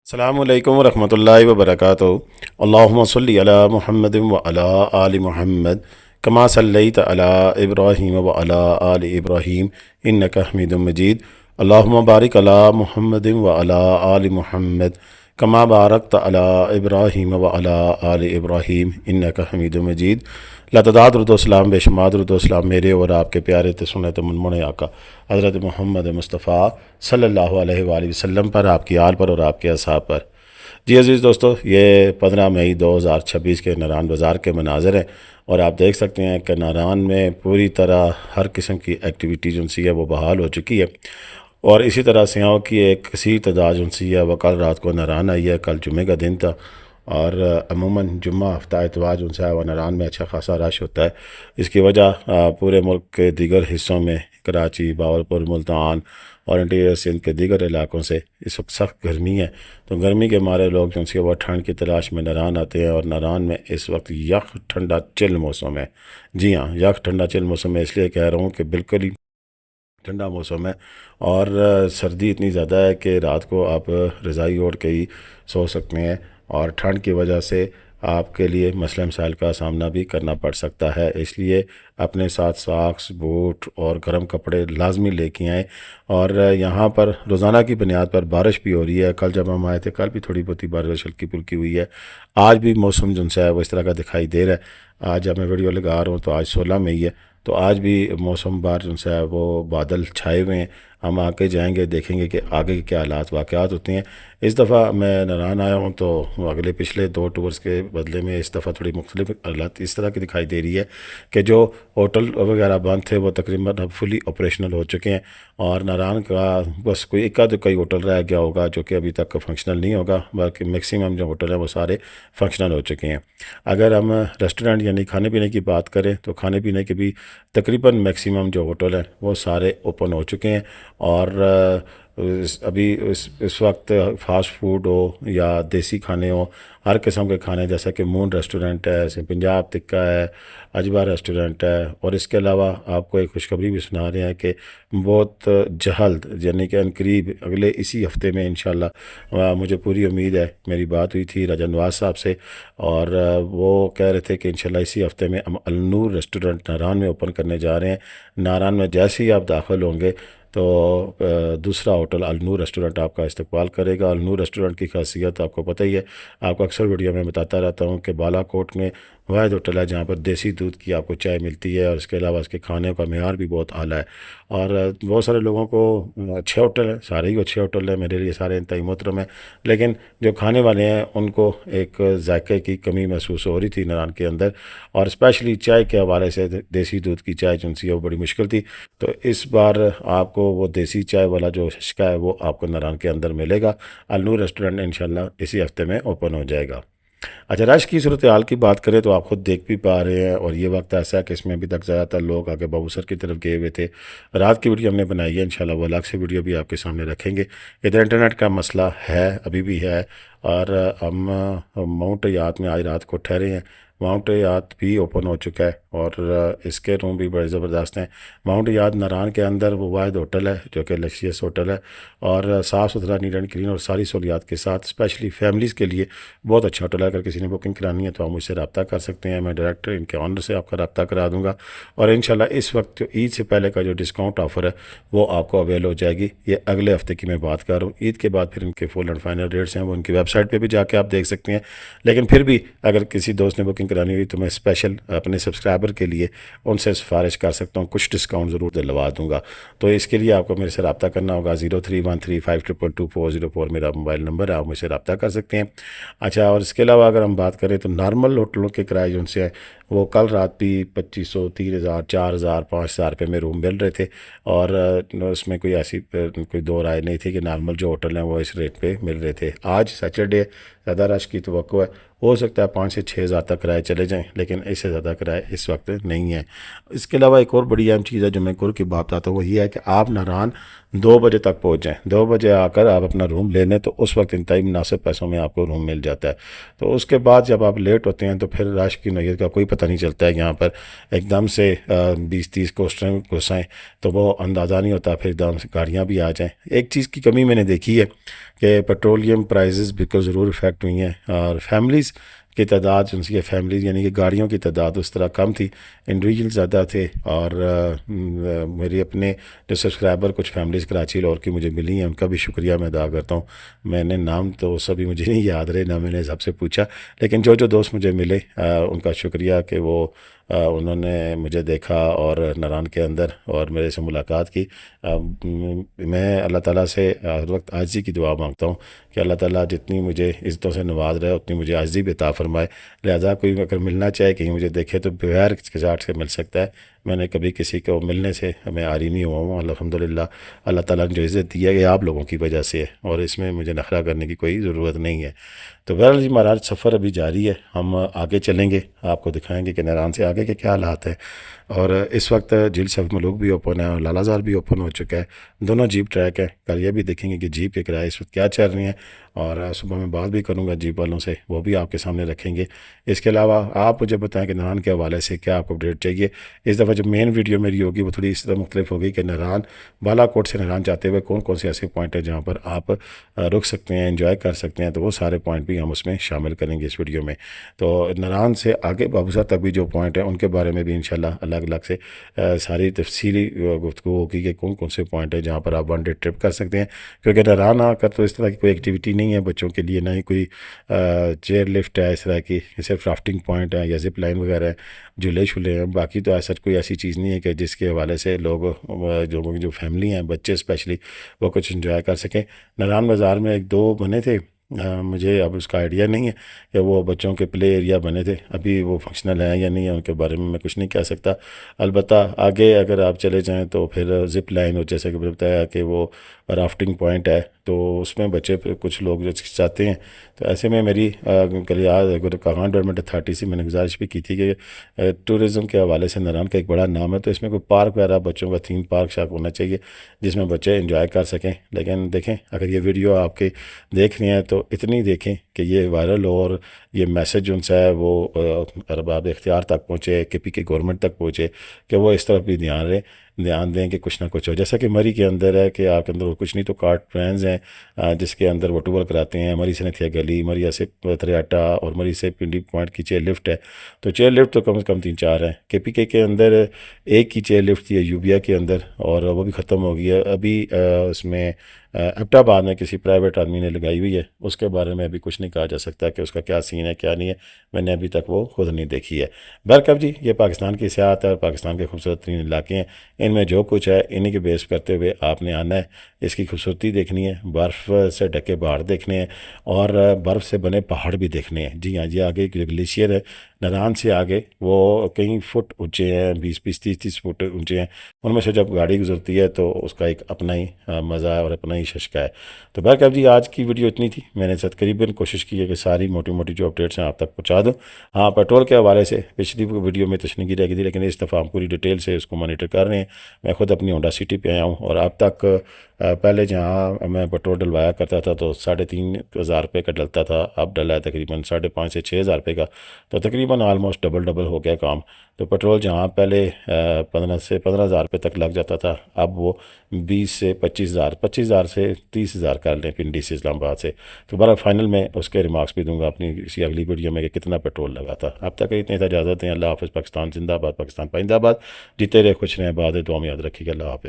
अस्सलामुअलैकुम वरहमतुल्लाहि वबरकातुहू। अल्लाहुम्मा सल्लि अला मुहम्मद व अला आलि मुहम्मद कमा सल्लैत अला इब्राहीम व अला आलि इब्राहीम इन्नका हमीदुम मजीद। अल्लाहुम्मा बारिक अला मुहम्मद व अला आलि मुहम्मद कमा बारकत अला इब्राहीम व अला आलि इब्राहीम इन्नका हमीदुम मजीद। लतदाद रुदोसलाम बेशुमार रुदोसलाम मेरे और आपके प्यारे ते सुन्नत मुनमुन आका हज़रत मोहम्मद मुस्तफ़ा सल्लल्लाहु अलैहि वसल्लम पर, आपकी आल पर और आपके असहाब पर। जी अज़ीज़ दोस्तों, ये 15 मई 2026 के नारान बाज़ार के मनाज़र हैं और आप देख सकते हैं कि नारान में पूरी तरह हर किस्म की एक्टिविटी जो सी है वो बहाल हो चुकी है। और इसी तरह सियाहों की एक कसीर तादाद जो सी है वह कल रात को नारान आई है। कल जुमे का दिन था और अमूमन जुम्मा हफ्ता इतवार जो है वह नारान में अच्छा खासा रश होता है। इसकी वजह पूरे मुल्क के दीगर हिस्सों में कराची, बावलपुर, मुल्तान और इंटीरियर सिंध के दीगर इलाकों से इस वक्त सख्त गर्मी है। तो गर्मी के मारे लोग जो है वह ठंड की तलाश में नारान आते हैं और नारान में इस वक्त यख ठंडा चिल मौसम है। जी हाँ, यख ठंडा चिल मौसम है, इसलिए कह रहा हूँ कि बिल्कुल ही ठंडा मौसम है। और सर्दी इतनी ज़्यादा है कि रात को आप रज़ाई ओढ़ के ही सो सकते हैं और ठंड की वजह से आपके लिए मसले मसाइल का सामना भी करना पड़ सकता है। इसलिए अपने साथ सॉक्स, बूट और गर्म कपड़े लाजमी लेके आएँ। और यहाँ पर रोज़ाना की बुनियाद पर बारिश भी हो रही है। कल जब हम आए थे कल भी थोड़ी बहुत बारिश हल्की फुल्की हुई है। आज भी मौसम जो है वो इस तरह का दिखाई दे रहा है। आज जब मैं वीडियो लगा रहा हूँ तो आज 16 मई है, तो आज भी मौसम बार जो है वो बादल छाए हुए हैं। हम आके जाएंगे, देखेंगे कि आगे के क्या हालात वाक़यात होते हैं। इस दफ़ा मैं नारान आया हूँ तो अगले पिछले 2 टूर्स के बदले में इस दफ़ा थोड़ी मुख्तलिफ हालात इस तरह की दिखाई दे रही है कि जो होटल वगैरह बंद थे वो तकरीबन अब फुली ऑपरेशनल हो चुके हैं और नारान का बस कोई इक्का दुक्का होटल रह गया होगा जो कि अभी तक फंक्शनल नहीं होगा, बाकी मैक्सिमम जो होटल हैं वो सारे फंक्शनल हो चुके हैं। अगर हम रेस्टोरेंट यानी खाने पीने की बात करें तो खाने पीने के भी तकरीबन मैक्सिमम जो होटल हैं वो सारे ओपन हो चुके हैं। और अभी इस वक्त फास्ट फूड हो या देसी खाने हो, हर किस्म के खाने जैसा कि मून रेस्टोरेंट है, जैसे पंजाब टिक्का है, अजबा रेस्टोरेंट है। और इसके अलावा आपको एक खुशखबरी भी सुना रहे हैं कि बहुत जल्द यानी कि अनकरीब अगले इसी हफ्ते में इंशाल्लाह, मुझे पूरी उम्मीद है, मेरी बात हुई थी राजा नवाज साहब से और वो कह रहे थे कि इंशाल्लाह इसी हफ्ते में हम अलनूर रेस्टोरेंट नारान में ओपन करने जा रहे हैं। नारान में जैसे ही आप दाखिल होंगे तो दूसरा होटल अलनूर रेस्टोरेंट आपका इस्तकबाल करेगा। अलनूर रेस्टोरेंट की खासियत आपको पता ही है, आपको अक्सर वीडियो में बताता रहता हूँ कि बालाकोट में वाहिद होटल है जहाँ पर देसी दूध की आपको चाय मिलती है और इसके अलावा इसके खाने का मेयार भी बहुत आला है। और बहुत सारे लोगों को अच्छे होटल हैं, सारे ही अच्छे होटल हैं, मेरे लिए सारे इंतहाई मोहतरम हैं, लेकिन जो खाने वाले हैं उनको एक जायके की कमी महसूस हो रही थी नारान के अंदर। और स्पेशली चाय के हवाले से देसी दूध की चाय जो सी वो बड़ी मुश्किल थी। तो इस बार आपको वो देसी चाय वाला जो हिस्सा है वो आपको नारान के अंदर मिलेगा। अलनूर रेस्टोरेंट इंशाल्लाह इसी हफ्ते में ओपन हो जाएगा। अच्छा, रश की सूरत हाल की बात करें तो आप खुद देख भी पा रहे हैं और ये वक्त ऐसा है कि इसमें अभी तक ज़्यादातर लोग आगे बाबूसर की तरफ गए हुए थे। रात की वीडियो हमने बनाई है, इंशाल्लाह वो अलग से वीडियो भी आपके सामने रखेंगे। इधर इंटरनेट का मसला है, अभी भी है। और हम माउंट याद में आज रात को ठहरे हैं। माउंट याद भी ओपन हो चुका है और इसके रूम भी बड़े ज़बरदस्त हैं। माउंट याद नारान के अंदर वो वाहिद होटल है जो कि लग्जरियस होटल है और साफ़ सुथरा, नीट एंड क्लीन और सारी सहूलियात के साथ स्पेशली फैमिलीज़ के लिए बहुत अच्छा होटल है। अगर किसी ने बुकिंग करानी है तो आप मुझसे रब्ता कर सकते हैं, मैं डायरेक्ट इनके ऑनर से आपका रब्ता करा दूँगा। और इंशाल्लाह इस वक्त जो ईद से पहले का जो डिस्काउंट ऑफ़र है वो आपको अवेल हो जाएगी। ये अगले हफ्ते की मैं बात कर रहा हूँ। ईद के बाद फिर इनके फुल एंड फाइनल रेट्स हैं वो इनकी वेबसाइट पर भी जाके आप देख सकते हैं। लेकिन फिर भी अगर किसी दोस्त ने बुकिंग करानी हुई तो मैं स्पेशल अपने सब्सक्राइबर के लिए उनसे सिफारिश कर सकता हूँ, कुछ डिस्काउंट ज़रूर दिलवा दूँगा। तो इसके लिए आपको मेरे से रब्ता करना होगा। 0313522224 मेरा मोबाइल नंबर है, आप मुझसे रब्ता कर सकते हैं। अच्छा, और इसके अलावा अगर हम बात करें तो नॉर्मल होटलों के किराए जो उनसे है वो कल रात भी 2500, 3000, 4000, 5000 रुपये में रूम मिल रहे थे। और उसमें कोई ऐसी कोई दो राय नहीं थी कि नॉर्मल जो होटल हैं वो इस रेट पे मिल रहे थे। आज सैटरडे, ज़्यादा रश की तवक्को है, हो सकता है 5 से 6 हज़ार तक किराए चले जाएं, लेकिन इससे ज़्यादा किराए इस वक्त नहीं है। इसके अलावा एक और बड़ी अहम चीज़ है जो मैं कुर की बात आता हूँ, वो ये है कि आप नारान 2 बजे तक पहुँच जाएँ। 2 बजे आकर आप अपना रूम ले लें तो उस वक्त इंतहाई मुनासिब पैसों में आपको रूम मिल जाता है। तो उसके बाद जब आप लेट होते हैं तो फिर रश की नौयत का कोई पता नहीं चलता है। यहाँ पर एकदम से 20-30 कोस्टरें घुस आएँ तो वो अंदाज़ा नहीं होता, फिर एकदम से गाड़ियाँ भी आ जाएँ। एक चीज़ की कमी मैंने देखी है कि पेट्रोलियम प्राइसेस बिल्कुल ज़रूर इफ़ेक्ट हुई हैं और फैमिलीज़ की तादाद, उनकी फैमिलीज़ यानी कि गाड़ियों की तादाद उस तरह कम थी, इंडिविजुअल ज़्यादा थे। और मेरे अपने जो सब्सक्राइबर कुछ फैमिलीज़ कराची लाहौर की मुझे मिली हैं, उनका भी शुक्रिया मैं अदा करता हूँ। मैंने नाम तो सभी मुझे नहीं याद रहे, ना मैंने सबसे पूछा, लेकिन जो जो दोस्त मुझे मिले उनका शुक्रिया कि वो उन्होंने मुझे देखा और नारान के अंदर और मेरे से मुलाकात की। मैं अल्लाह ताला से हर वक्त आजिज़ी की दुआ मांगता हूँ कि अल्लाह ताला जितनी मुझे इज़्ज़तों से नवाज रहा है उतनी मुझे आजिज़ी भी अता फरमाए। लिहाजा कोई अगर मिलना चाहे, कहीं मुझे देखे तो बगैर हिचकिचाहट से मिल सकता है। मैंने कभी किसी को मिलने से मैं आरी नहीं हुआ हूँ। अल्हम्दुलिल्लाह अल्लाह ताला ने जो इज़्ज़त दी है ये आप लोगों की वजह से है और इसमें मुझे नखरा करने की कोई ज़रूरत नहीं है। तो बहरहाल जी, महाराज सफ़र अभी जारी है, हम आगे चलेंगे, आपको दिखाएंगे कि नारान से आगे के क्या हालात हैं। और इस वक्त झील शरीफ मलूक भी ओपन है और लालाजार भी ओपन हो चुका है। दोनों जीप ट्रैक है। कल ये भी देखेंगे कि जीप के किराए इस वक्त क्या चल रही हैं और सुबह में बात भी करूँगा जीप वालों से, वो भी आपके सामने रखेंगे। इसके अलावा आप मुझे बताएं कि नारान के हवाले से क्या आपको अपडेट चाहिए। इस दफ़ा जो मेन वीडियो मेरी होगी वो थोड़ी इस तरह मुख्तलिफ होगी कि नारान, बालाकोट से नारान जाते हुए कौन कौन से ऐसे पॉइंट है जहाँ पर आप रुक सकते हैं, एंजॉय कर सकते हैं, तो वो सारे पॉइंट भी हम उसमें शामिल करेंगे इस वीडियो में। तो नारान से आगे बाबूसर तक भी जो पॉइंट है उनके बारे में भी इंशाल्लाह अलग अलग से सारी तफसीली गुफ्तगू होगी कि कौन कौन से पॉइंट है जहाँ पर आप 1 डे ट्रिप कर सकते हैं। क्योंकि नारान आकर तो इस तरह की कोई एक्टिविटी नहीं है बच्चों के लिए, ना ही कोई चेयर लिफ्ट है इस तरह की, सिर्फ राफ्टिंग पॉइंट है या जिप लाइन वगैरह है, झूले शूले हैं। बाकी तो ऐसा कोई ऐसी चीज़ नहीं है कि जिसके हवाले से लोग जो फैमिली हैं, बच्चे स्पेशली, वो कुछ इंजॉय कर सकें। नारान बाज़ार में 1-2 बने थे, मुझे अब उसका आइडिया नहीं है कि वो बच्चों के प्ले एरिया बने थे, अभी वो फंक्शनल हैं या नहीं है उनके बारे में मैं कुछ नहीं कह सकता। अलबत्ता आगे अगर आप चले जाएं तो फिर ज़िप लाइन, और जैसे कि मैंने बताया कि वो राफ्टिंग पॉइंट है, तो उसमें बच्चे कुछ लोग जो चाहते हैं। तो ऐसे में मेरी कल याद कहाँ डेवलपमेंट अथॉरिटी से मैंने गुजारिश भी की थी कि टूरिज़म के हवाले से नारान का एक बड़ा नाम है, तो इसमें कोई पार्क वगैरह, बच्चों का थीम पार्क शार्क होना चाहिए जिसमें बच्चे इंजॉय कर सकें। लेकिन देखें, अगर ये वीडियो आपके देख रहे हैं तो इतनी देखें कि ये वायरल हो और ये मैसेज उनसे है वो अरबाब इख्तियार तक पहुँचे, KP की गवर्नमेंट तक पहुँचे, कि वो इस तरफ भी ध्यान दें कि कुछ ना कुछ हो। जैसा कि मरी के अंदर है कि आपके अंदर कुछ नहीं तो कार्ट ट्रेन्स हैं जिसके अंदर वो टूर कराते हैं। मरी से नथिया गली, मरी से थरियाटा और मरी से पिंडी पॉइंट की चेयर लिफ्ट है। तो चेयर लिफ्ट तो कम से कम 3-4 हैं। KPK के अंदर एक ही चेयर लिफ्ट थी यूबिया के अंदर और वो भी ख़त्म हो गई है। अभी उसमें एबटाबाद में किसी प्राइवेट आदमी ने लगाई हुई है, उसके बारे में अभी कुछ नहीं कहा जा सकता कि उसका क्या सीन है क्या नहीं है, मैंने अभी तक वो खुद नहीं देखी है। बहरकब जी, ये पाकिस्तान की सियाहत है और पाकिस्तान के खूबसूरत तरीन इलाके हैं, इनमें जो कुछ है इन्हीं के बेस करते हुए आपने आना है, इसकी खूबसूरती देखनी है, बर्फ़ से ढके पहाड़ देखने हैं और बर्फ़ से बने पहाड़ भी देखने हैं। जी हाँ, जी आगे एक ग्लेशियर है नारान से आगे, वो कई फुट ऊंचे हैं, 20-20, 30-30 फुट ऊंचे हैं। उनमें से जब गाड़ी गुजरती है तो उसका एक अपना ही मज़ा है और अपना ही शश्का है। तो बहरकब जी, आज की वीडियो इतनी थी। मैंने तकरीबन कोशिश की है कि सारी मोटी मोटी जो अपडेट्स हैं आप तक पहुँचा दूँ। हाँ, पेट्रोल के हवाले से पिछली वीडियो में तशनीगी रह गई थी, लेकिन इस दफ़ा हम पूरी डिटेल से उसको मॉनिटर कर रहे हैं। मैं खुद अपनी होंडा सिटी पे आया हूँ और अब तक पहले जहाँ मैं पेट्रोल डलवाया करता था तो 3,500 रुपये का डलता था, अब डला है तकरीबन 5,500 से 6,000 रुपये का, तो तकरीबन आलमोस्ट डबल हो गया काम। तो पेट्रोल जहाँ पहले 15 से 15,000 रुपये तक लग जाता था, अब वो 20 से 25,000 से 30,000 कर लें पिंडी से इस्लामाबाद से। तो बहरहाल फाइनल में उसके रिमार्क्स भी दूंगा अपनी किसी अगली वीडियो में कि कितना पेट्रोल लगा था। अब तक इतनी इजाज़त है। अल्लाह हाफ़िज़। पाकिस्तान जिंदाबाद, पाकिस्तान पाइंदाबाद। जीते रहे, खुश रहें, बाद दुआ में याद रखिएगा। अल्लाह हाफ़िज़।